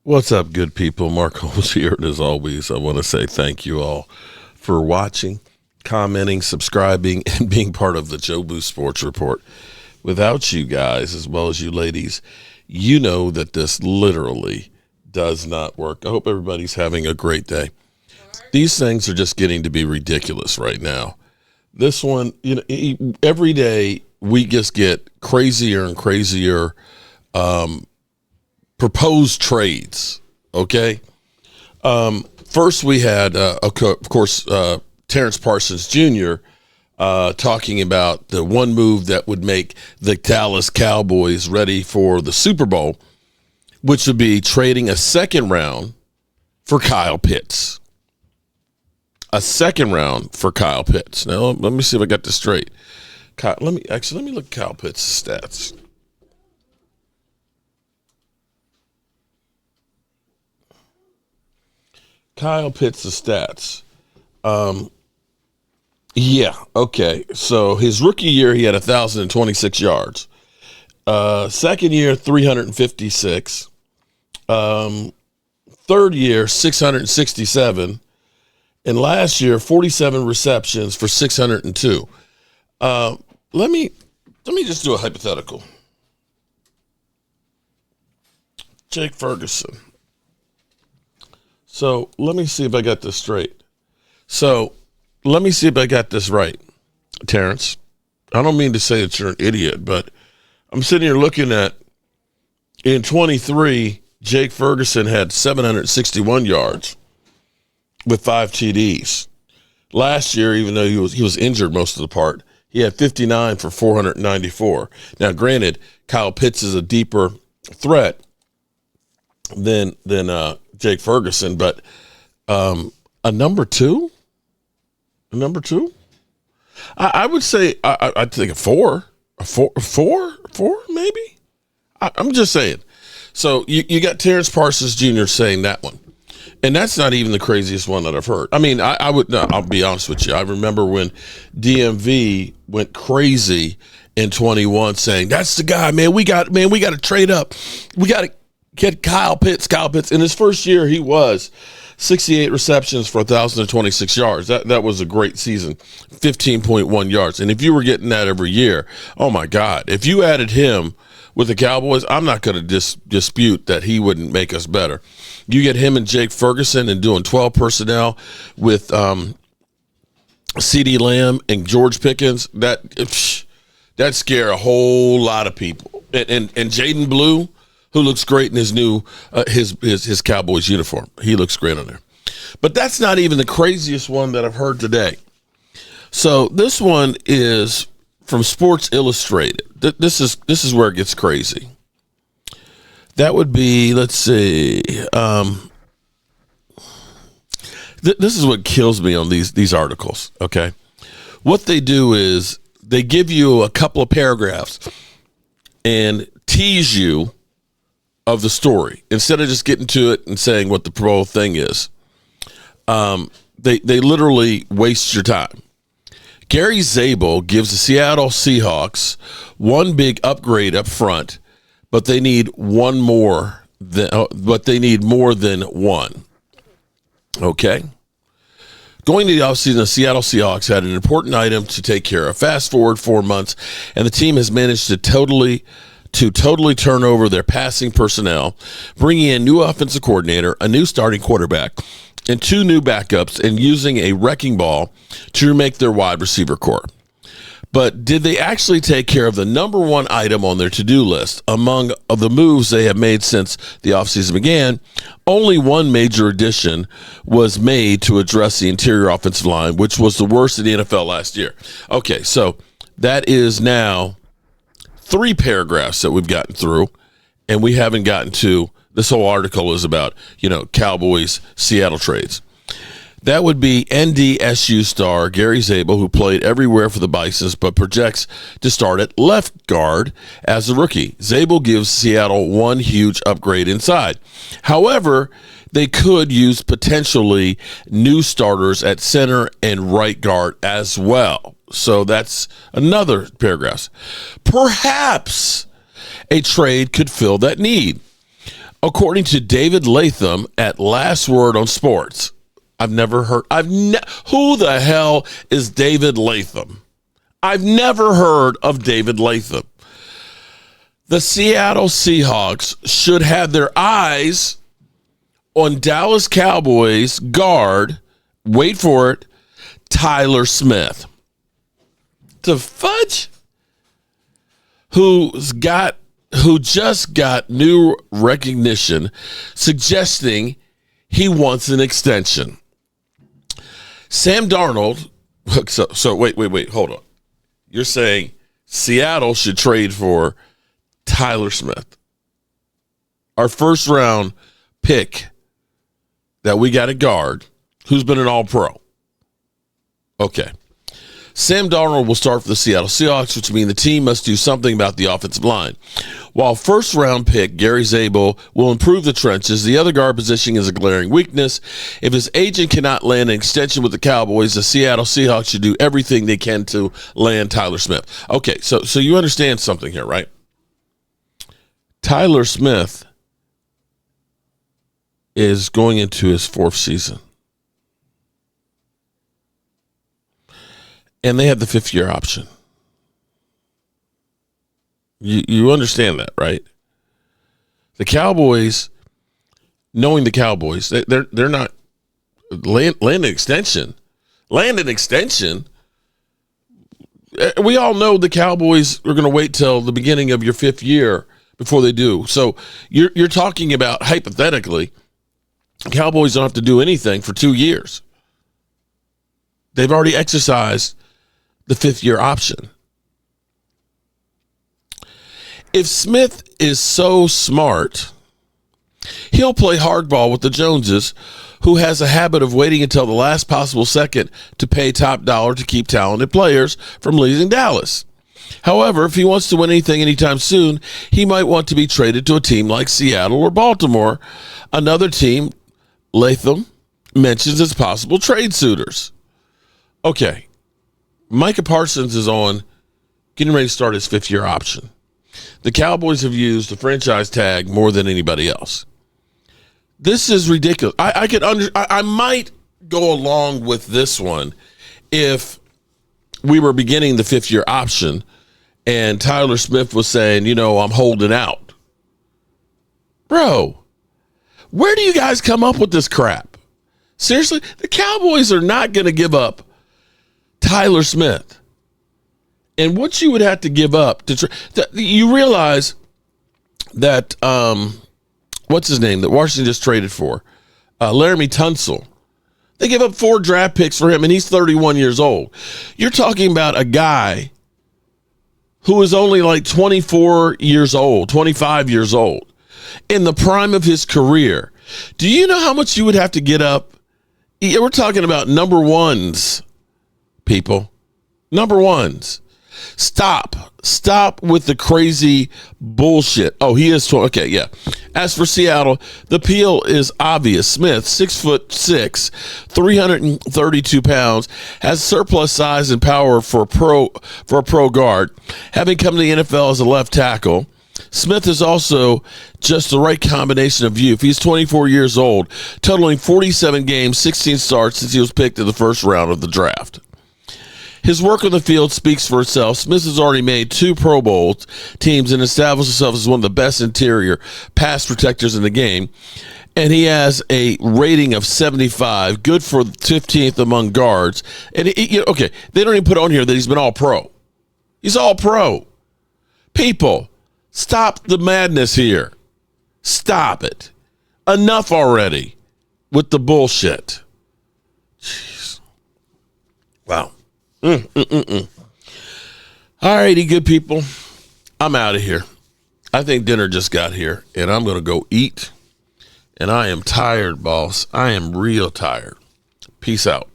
What's up, good people? Mark Holmes here, and as always, I want to say thank you all for watching, commenting, subscribing, and being part of the Joe Boo Sports Report. Without you guys, as well as you ladies, you know that this literally does not work. I hope everybody's having a great day. These things are just getting to be ridiculous right now. This one, every day we just get crazier and crazier proposed trades. Okay. First we had, of course, Terrence Parsons Jr. Talking about the one move that would make the Dallas Cowboys ready for the Super Bowl, which would be trading a second round for Kyle Pitts. A second round for Kyle Pitts. Now, let me see if I got this straight. Let me look at Kyle Pitts' stats. Kyle Pitts' stats. Yeah, okay. So his rookie year, he had 1,026 yards. Second year, 356. Third year, 667. And last year, 47 receptions for 602. Let me just do a hypothetical. Jake Ferguson. So let me see if I got this straight. So let me see if I got this right, Terrence. I don't mean to say that you're an idiot, but I'm sitting here looking at, in 23, Jake Ferguson had 761 yards with 5 TDs. Last year, even though he was injured most of the part, he had 59 for 494. Now, granted, Kyle Pitts is a deeper threat than Jake Ferguson, but a number two? I would say I'd think a four maybe. I'm just saying. So you got Terrence Parsons Jr. saying that one. And that's not even the craziest one that I've heard. I mean, I'll be honest with you. I remember when DMV went crazy in 21 saying, that's the guy, man. We got to trade up. We got to get Kyle Pitts. In his first year, he was 68 receptions for 1,026 yards. That was a great season, 15.1 yards. And if you were getting that every year, oh my God, if you added him with the Cowboys, I'm not going to dispute that he wouldn't make us better. You get him and Jake Ferguson and doing 12 personnel with CeeDee Lamb and George Pickens, that scare a whole lot of people. And Jaden Blue, who looks great in his new his Cowboys uniform. He looks great on there. But that's not even the craziest one that I've heard today. So this one is from Sports Illustrated. This is where it gets crazy. That would be, let's see. This is what kills me on these articles, okay? What they do is they give you a couple of paragraphs and tease you of the story instead of just getting to it and saying what the whole thing is. They literally waste your time. Gary Zabel gives the Seattle Seahawks one big upgrade up front, but they need more than one. Okay. Going to the offseason, the Seattle Seahawks had an important item to take care of. Fast forward 4 months, and the team has managed to totally turn over their passing personnel, bringing in a new offensive coordinator, a new starting quarterback, and 2 new backups, and using a wrecking ball to make their wide receiver core. But did they actually take care of the number one item on their to-do list? Among the moves they have made since the offseason began, only one major addition was made to address the interior offensive line, which was the worst in the NFL last year. Okay, so that is now 3 paragraphs that we've gotten through, and we haven't gotten to, this whole article is about, Cowboys, Seattle trades. That would be NDSU star Gary Zabel, who played everywhere for the Bisons, but projects to start at left guard as a rookie. Zabel gives Seattle one huge upgrade inside. However, they could use potentially new starters at center and right guard as well. So that's another paragraph. Perhaps a trade could fill that need. According to David Latham at Last Word on Sports. Who the hell is David Latham? I've never heard of David Latham. The Seattle Seahawks should have their eyes on Dallas Cowboys guard, wait for it, Tyler Smith. The fudge? Who just got new recognition suggesting he wants an extension. Sam Darnold, so wait, hold on. You're saying Seattle should trade for Tyler Smith, our first round pick that we got a guard who's been an all-pro. Okay. Sam Darnold will start for the Seattle Seahawks, which means the team must do something about the offensive line. While first-round pick Gary Zabel will improve the trenches, the other guard position is a glaring weakness. If his agent cannot land an extension with the Cowboys, the Seattle Seahawks should do everything they can to land Tyler Smith. Okay, so you understand something here, right? Tyler Smith is going into his fourth season. And they have the fifth-year option. You understand that, right? The Cowboys, knowing the Cowboys, they're not land an extension. Land an extension. We all know the Cowboys are going to wait till the beginning of your fifth year before they do. So you're talking about, hypothetically, Cowboys don't have to do anything for 2 years. They've already exercised the fifth-year option. If Smith is so smart, he'll play hardball with the Joneses, who has a habit of waiting until the last possible second to pay top dollar to keep talented players from leaving Dallas. However, if he wants to win anything anytime soon, he might want to be traded to a team like Seattle or Baltimore, another team Latham mentions as possible trade suitors. Okay, Micah Parsons is getting ready to start his fifth-year option. The Cowboys have used the franchise tag more than anybody else. This is ridiculous. I might go along with this one if we were beginning the fifth-year option and Tyler Smith was saying, I'm holding out. Bro, where do you guys come up with this crap? Seriously, the Cowboys are not going to give up Tyler Smith. And what you would have to give up you realize that what's his name that Washington just traded for, Laramie Tunsil. They give up 4 draft picks for him, and he's 31 years old. You're talking about a guy who is only like 24 years old, 25 years old, in the prime of his career. Do you know how much you would have to get up? We're talking about number ones, people. Number ones. Stop with the crazy bullshit. Oh, he is. Okay, yeah. As for Seattle, the appeal is obvious. Smith, 6'6", 332 pounds, has surplus size and power for a pro guard. Having come to the NFL as a left tackle, Smith is also just the right combination of youth. He's 24 years old, totaling 47 games, 16 starts since he was picked in the first round of the draft. His work on the field speaks for itself. Smith has already made 2 Pro Bowl teams and established himself as one of the best interior pass protectors in the game. And he has a rating of 75, good for 15th among guards. And, okay, they don't even put on here that he's been all-pro. He's all-pro. People, stop the madness here. Stop it. Enough already with the bullshit. Jeez. Wow. All righty, good people. I'm out of here. I think dinner just got here, and I'm going to go eat. And I am tired, boss. I am real tired. Peace out.